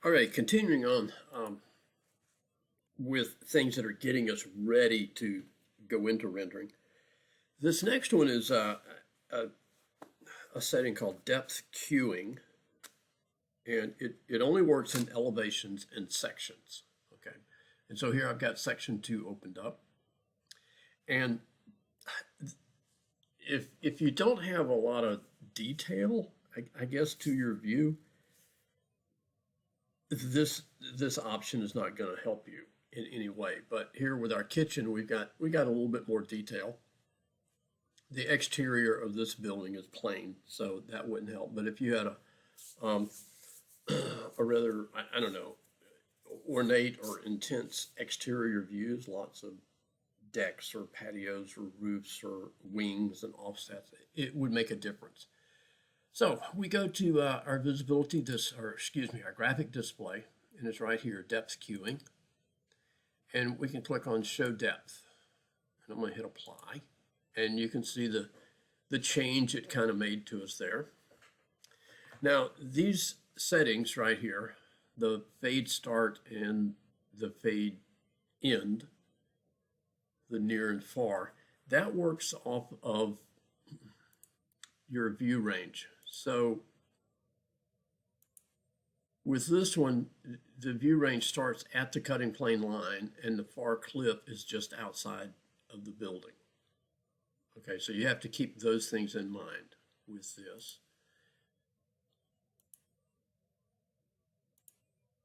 All right, continuing on with things that are getting us ready to go into rendering. This next one is a setting called depth queuing, and it only works in elevations and sections. Okay, and so here I've got section 2 opened up, and if you don't have a lot of detail, I guess, to your view, this option is not going to help you in any way. But here with our kitchen, we got a little bit more detail. The exterior of this building is plain, so that wouldn't help. But if you had a rather, I don't know, ornate or intense exterior views, lots of decks or patios or roofs or wings and offsets, it would make a difference. So we go to our visibility, our graphic display, and it's right here, depth queuing. And we can click on show depth. And I'm going to hit apply. And you can see the change it kind of made to us there. Now, these settings right here, the fade start and the fade end, the near and far, that works off of your view range. So with this one, the view range starts at the cutting plane line and the far clip is just outside of the building. Okay, so you have to keep those things in mind with this.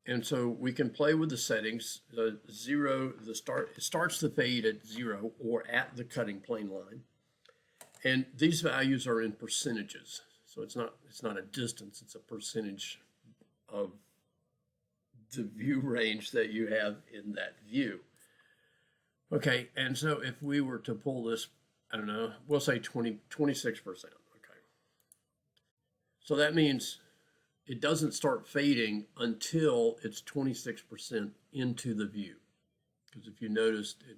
And so we can play with the settings. It starts the fade at 0 or at the cutting plane line. And these values are in percentages. So it's not a distance, it's a percentage of the view range that you have in that view. Okay, and so if we were to pull this, I don't know, we'll say 26%. Okay. So that means it doesn't start fading until it's 26% into the view. Because if you noticed it,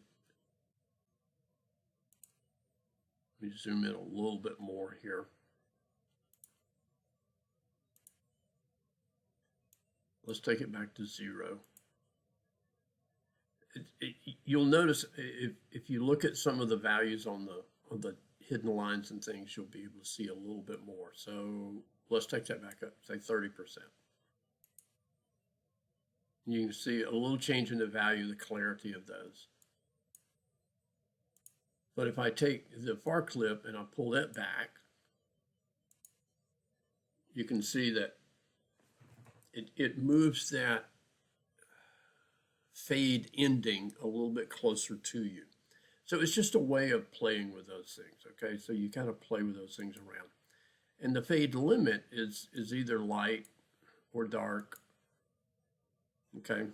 let me zoom in a little bit more here. Let's take it back to 0. You'll notice if you look at some of the values on the hidden lines and things, you'll be able to see a little bit more. So let's take that back up, say 30%. You can see a little change in the value, the clarity of those. But if I take the far clip and I pull that back, you can see that it moves that fade ending a little bit closer to you. So it's just a way of playing with those things, okay? So you kind of play with those things around. And the fade limit is either light or dark, okay?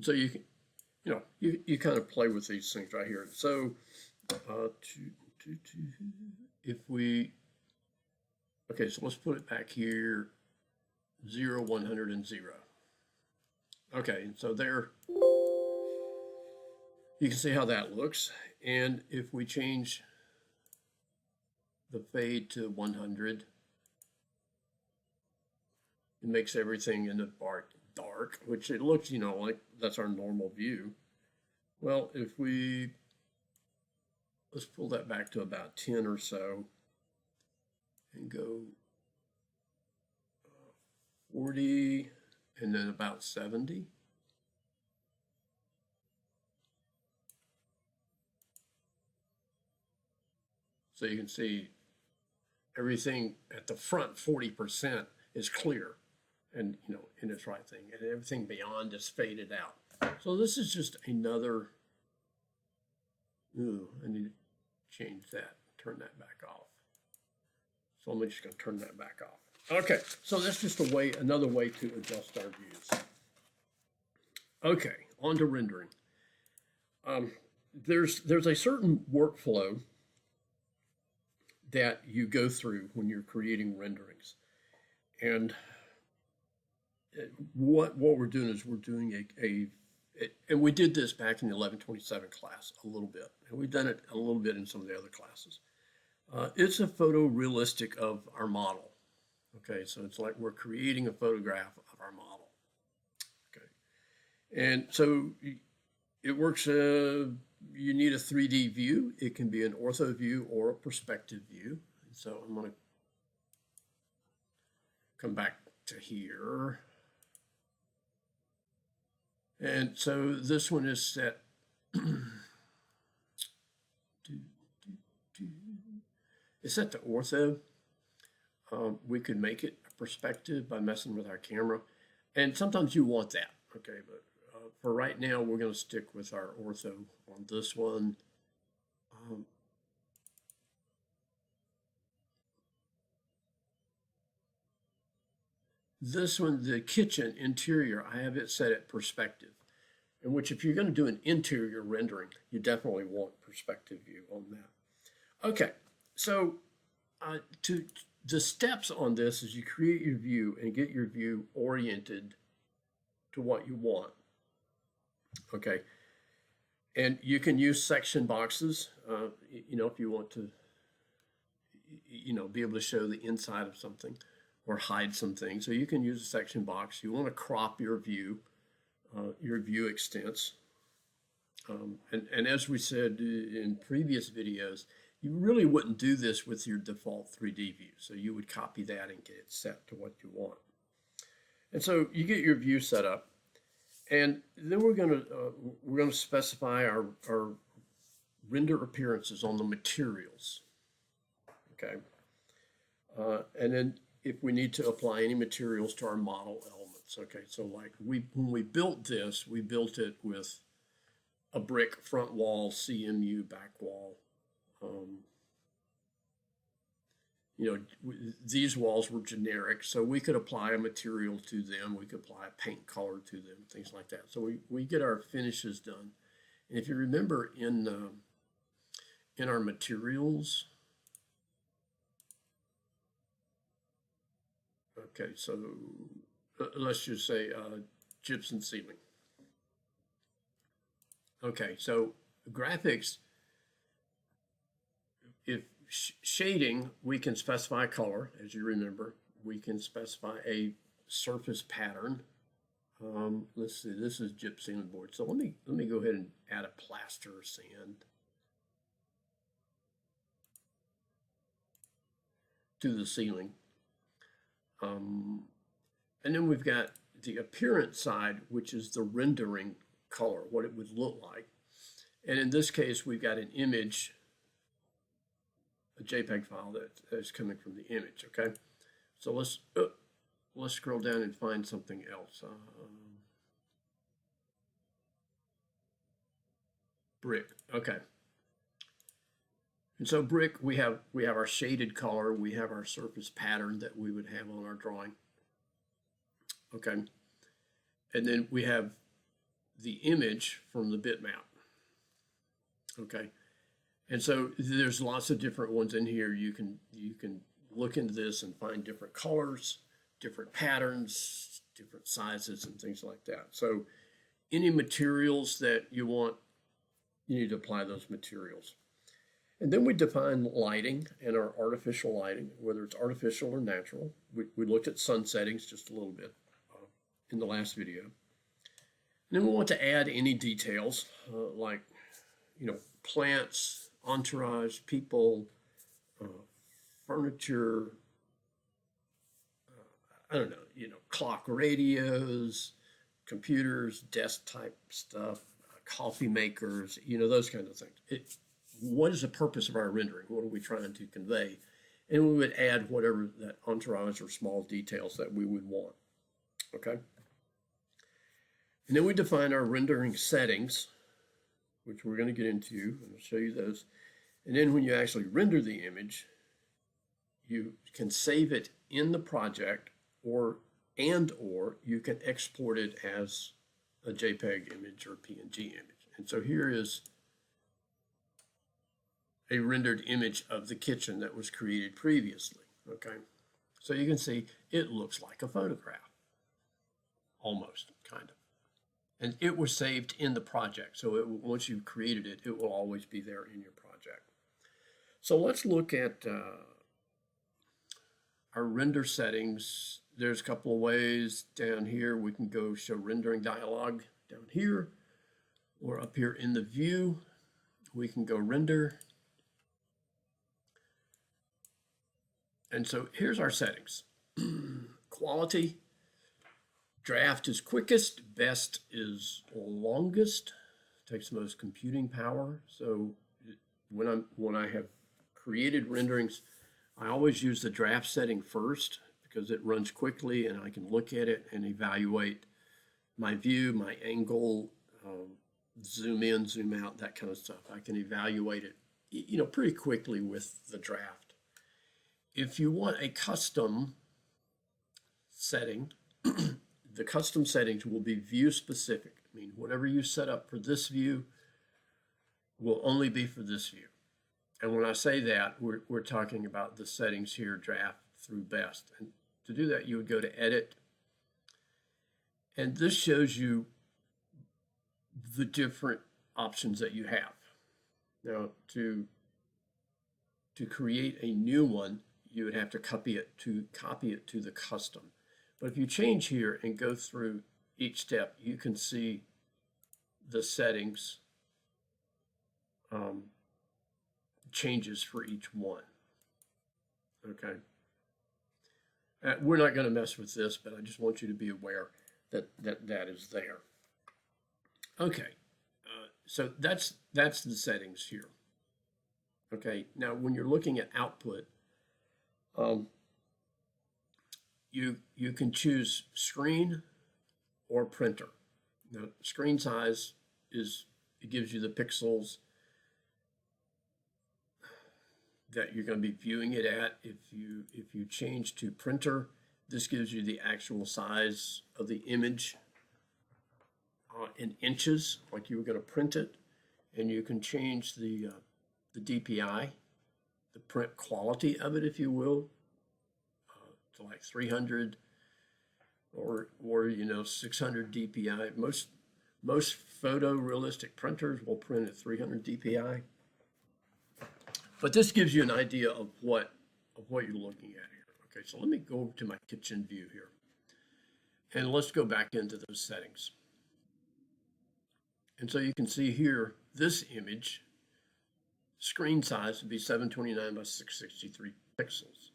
So you can, you kind of play with these things right here. So if we, okay, so let's put it back here, 0, 100, and 0. Okay, and so there, you can see how that looks. And if we change the fade to 100, it makes everything in the part dark, which it looks, like that's our normal view. Well, if let's pull that back to about 10 or so and go 40 and then about 70. So you can see everything at the front 40% is clear and in its right thing, and everything beyond is faded out. So this is just another, I need to change that, turn that back off. So I'm just going to turn that back off. Okay, so that's just another way to adjust our views. Okay, on to rendering. There's a certain workflow that you go through when you're creating renderings. And what we're doing is we're doing and we did this back in the 1127 class a little bit, and we've done it a little bit in some of the other classes. It's a photorealistic of our model. Okay, so it's like we're creating a photograph of our model. Okay, and so it works. You need a 3D view. It can be an ortho view or a perspective view. So I'm going to come back to here. And so this one is set. It's set to ortho. We could make it a perspective by messing with our camera. And sometimes you want that. Okay, but for right now, we're going to stick with our ortho on this one. This one, the kitchen interior, I have it set at perspective. In which, if you're going to do an interior rendering, you definitely want perspective view on that. Okay, so the steps on this is you create your view and get your view oriented to what you want. Okay, and you can use section boxes, if you want to, be able to show the inside of something or hide some things. So you can use a section box. You want to crop your view extents. And as we said in previous videos, you really wouldn't do this with your default 3D view. So you would copy that and get it set to what you want. And so you get your view set up, and then we're going to specify our render appearances on the materials. Okay, and then if we need to apply any materials to our model elements. Okay, so like when we built this, we built it with a brick front wall, CMU back wall. These walls were generic, so we could apply a material to them. We could apply a paint color to them, things like that. So we get our finishes done. And if you remember in our materials, okay, so let's just say gypsum ceiling. Okay, so graphics, if shading, we can specify color, as you remember. We can specify a surface pattern. Let's see, this is gypsum board. So let me go ahead and add a plaster sand to the ceiling. And then we've got the appearance side, which is the rendering color, what it would look like. And in this case, we've got an image, a JPEG file that is coming from the image, okay? So let's scroll down and find something else. Brick, okay. And so brick, we have our shaded color, we have our surface pattern that we would have on our drawing. Okay. And then we have the image from the bitmap. Okay. And so there's lots of different ones in here. You can look into this and find different colors, different patterns, different sizes, and things like that. So any materials that you want, you need to apply those materials. And then we define lighting and our artificial lighting, whether it's artificial or natural. We looked at sun settings just a little bit in the last video. And then we want to add any details like, plants, entourage, people, furniture, clock radios, computers, desk type stuff, coffee makers, those kinds of things. What is the purpose of our rendering? What are we trying to convey? And we would add whatever that entourage or small details that we would want. Okay. And then we define our rendering settings, which we're going to get into, and I'll show you those. And then when you actually render the image, you can save it in the project or you can export it as a JPEG image or PNG image. And so here is a rendered image of the kitchen that was created previously. Okay, so you can see it looks like a photograph, almost, kind of. And it was saved in the project. So once you've created it, it will always be there in your project. So let's look at our render settings. There's a couple of ways down here. We can go show rendering dialog down here, or up here in the view, we can go render. And so here's our settings. Quality, draft is quickest, best is longest, takes the most computing power. So when I have created renderings, I always use the draft setting first because it runs quickly and I can look at it and evaluate my view, my angle, zoom in, zoom out, that kind of stuff. I can evaluate it, pretty quickly with the draft. If you want a custom setting, the custom settings will be view specific. I mean, whatever you set up for this view will only be for this view. And when I say that, we're talking about the settings here, draft through best. And to do that, you would go to edit. And this shows you the different options that you have. Now, to create a new one, you would have to copy it to the custom. But if you change here and go through each step, you can see the settings changes for each one. Okay. We're not going to mess with this, but I just want you to be aware that is there. Okay. So that's the settings here. Okay. Now, when you're looking at output, you can choose screen or printer. Now, screen size it gives you the pixels that you're going to be viewing it at. If you change to printer, this gives you the actual size of the image in inches, like you were going to print it, and you can change the DPI, the print quality of it, if you will, to like 300 or 600 DPI. Most photorealistic printers will print at 300 DPI. But this gives you an idea of what you're looking at here. Okay, so let me go over to my kitchen view here. And let's go back into those settings. And so you can see here, this image, screen size would be 729 by 663 pixels.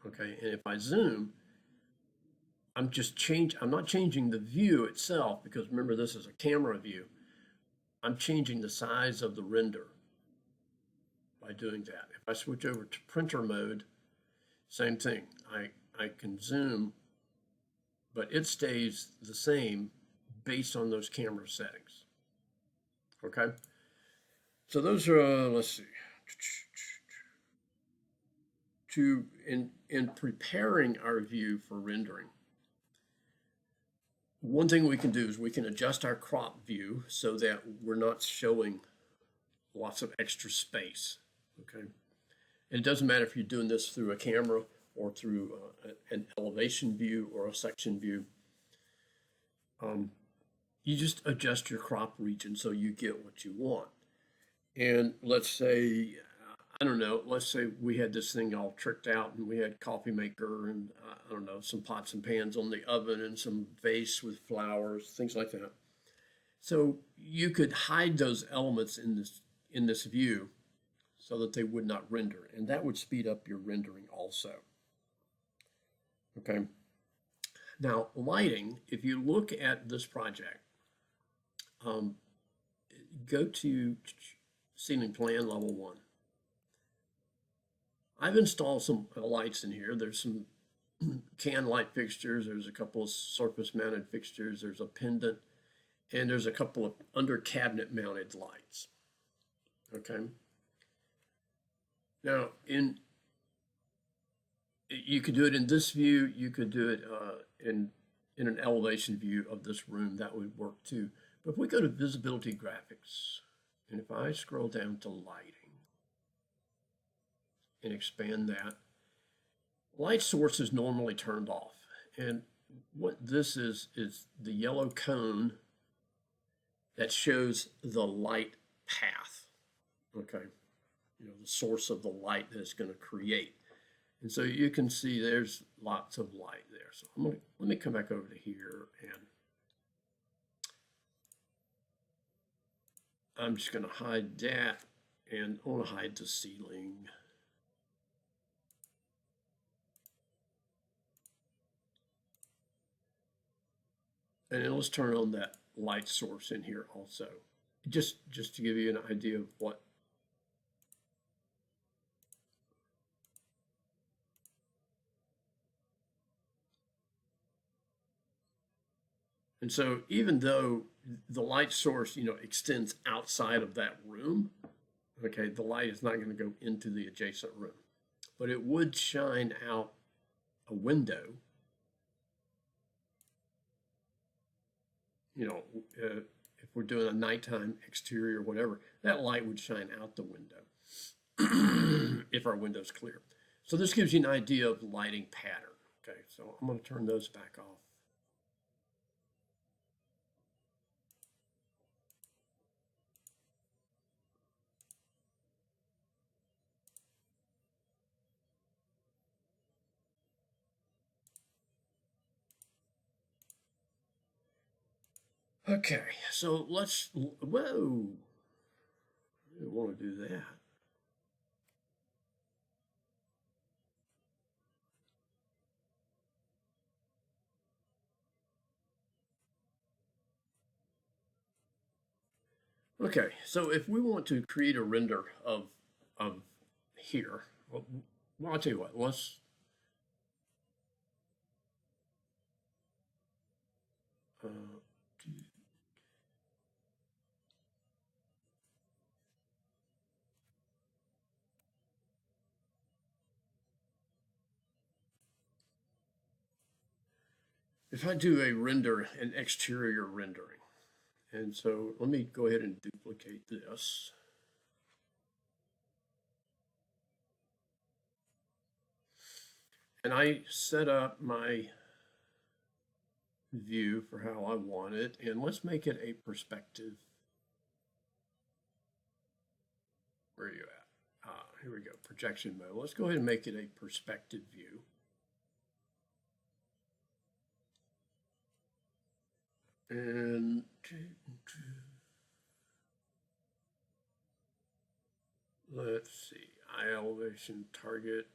Okay, and if I zoom, I'm not changing the view itself, because remember, this is a camera view. I'm changing the size of the render by doing that. If I switch over to printer mode, same thing. I can zoom, but it stays the same based on those camera settings. Okay, so those are, let's see. In preparing our view for rendering, one thing we can do is we can adjust our crop view so that we're not showing lots of extra space. Okay, and it doesn't matter if you're doing this through a camera or through an elevation view or a section view. You just adjust your crop region so you get what you want. And let's say, I don't know, let's say we had this thing all tricked out and we had coffee maker and I don't know, some pots and pans on the oven and some vase with flowers, things like that. So you could hide those elements in this view so that they would not render, and that would speed up your rendering also. Okay. Now, lighting, if you look at this project, go to ceiling plan level 1. I've installed some lights in here. There's some can light fixtures. There's a couple of surface mounted fixtures. There's a pendant, and there's a couple of under cabinet mounted lights. Okay. Now, you could do it in this view. You could do it in an elevation view of this room. That would work too. But if we go to visibility graphics, and if I scroll down to lighting and expand that, light source is normally turned off. And what this is the yellow cone that shows the light path. Okay. the source of the light that it's going to create. And so you can see there's lots of light there. So let me come back over to here, and I'm just going to hide that, and I want to hide the ceiling. And then let's turn on that light source in here also, just to give you an idea of what. And so even though the light source, extends outside of that room, okay, the light is not going to go into the adjacent room, but it would shine out a window. If we're doing a nighttime exterior or whatever, that light would shine out the window if our window's clear. So this gives you an idea of lighting pattern. Okay, so I'm going to turn those back off. Okay, so let's, whoa, I didn't want to do that. Okay, so if we want to create a render of here, well, I'll tell you what, let's, if I do a render, an exterior rendering, and so let me go ahead and duplicate this. And I set up my view for how I want it, and let's make it a perspective. Where are you at? Here we go, projection mode. Let's go ahead and make it a perspective view. And let's see, eye elevation, target.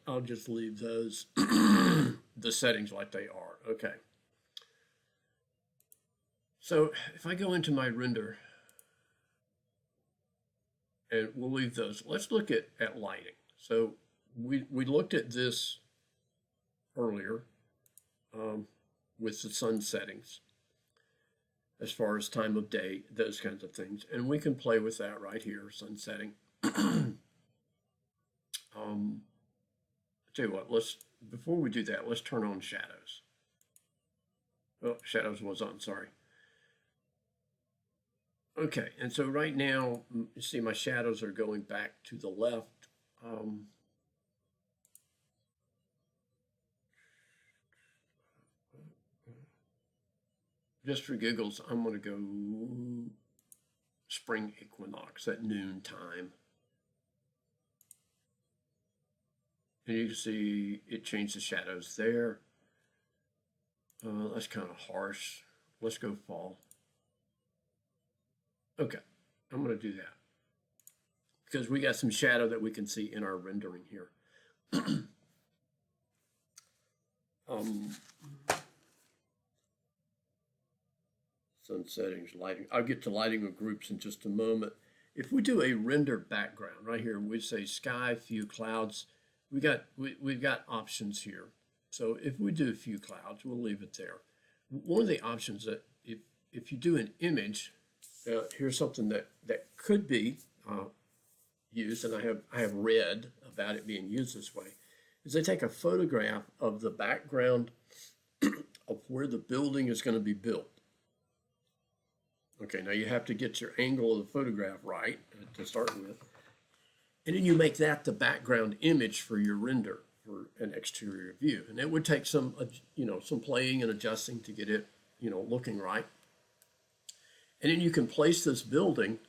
I'll just leave those, the settings like they are. Okay. So if I go into my render, and we'll leave those, let's look at lighting. So we looked at this earlier with the sun settings, as far as time of day, those kinds of things. And we can play with that right here, sun setting. Tell you what, before we do that, let's turn on shadows. Oh, shadows was on, sorry. Okay, and so right now, you see my shadows are going back to the left. Just for giggles, I'm going to go spring equinox at noon time. And you can see it changed the shadows there. That's kind of harsh. Let's go fall. Okay, I'm going to do that because we got some shadow that we can see in our rendering here. Sun settings, lighting. I'll get to lighting of groups in just a moment. If we do a render background right here, we say sky, few clouds. We've got options here. So if we do a few clouds, we'll leave it there. One of the options that if you do an image, here's something that could be used, and I have read about it being used this way, is they take a photograph of the background of where the building is going to be built. Okay, now you have to get your angle of the photograph right to start with. And then you make that the background image for your render for an exterior view. And it would take some, some playing and adjusting to get it, looking right. And then you can place this building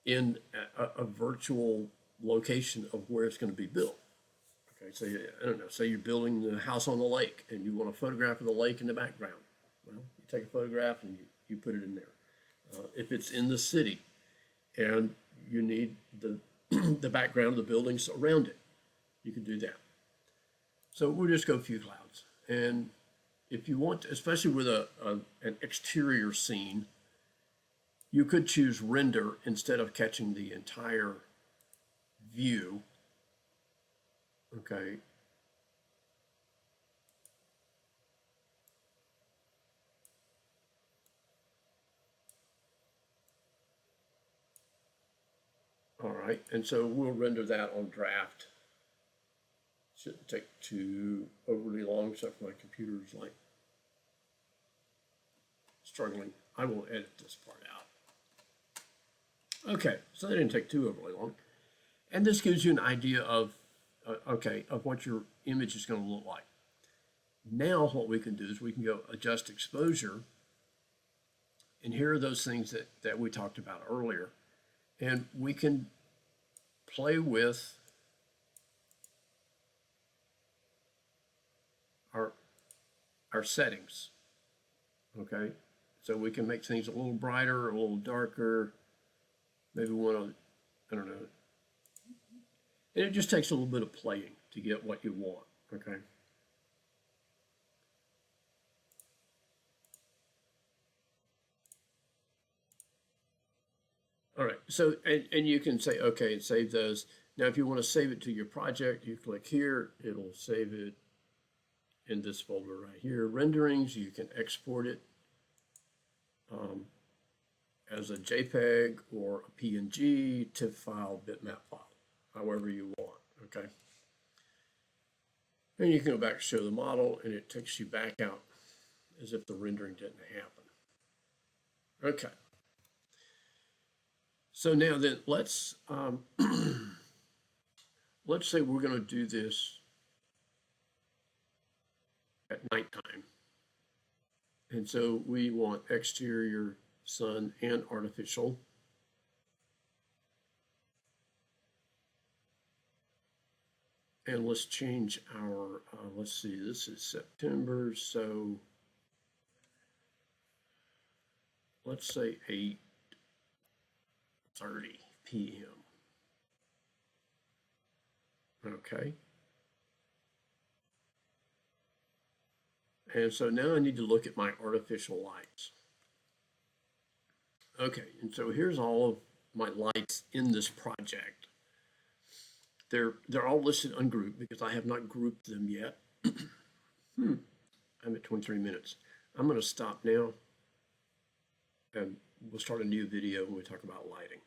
in a virtual location of where it's going to be built. Okay, so I don't know, say you're building the house on the lake and you want a photograph of the lake in the background. Well, you take a photograph and you put it in there. If it's in the city and you need the background of the buildings around it, you can do that. So we'll just go a few clouds. And if you want, especially with an exterior scene, you could choose render instead of catching the entire view. Okay. All right, and so we'll render that on draft. Shouldn't take too overly long, except for my computer's like struggling. I will edit this part out. Okay, so that didn't take too overly long. And this gives you an idea of, of what your image is going to look like. Now what we can do is we can go adjust exposure. And here are those things that we talked about earlier. And we can play with our settings. Okay, so we can make things a little brighter, a little darker. Maybe we want to, I don't know. And it just takes a little bit of playing to get what you want. Okay. All right, so, and you can say, okay, and save those. Now, if you want to save it to your project, you click here, it'll save it in this folder right here. Renderings, you can export it as a JPEG or a PNG, TIFF file, bitmap file, however you want, okay? And you can go back and show the model, and it takes you back out as if the rendering didn't happen. Okay. So now then, let's let's say we're going to do this at nighttime. And so we want exterior, sun, and artificial. And let's change our, let's see, this is September, so let's say 8:30 p.m. Okay. And so now I need to look at my artificial lights. Okay, and so here's all of my lights in this project. They're all listed ungrouped because I have not grouped them yet. I'm at 23 minutes. I'm going to stop now and we'll start a new video when we talk about lighting.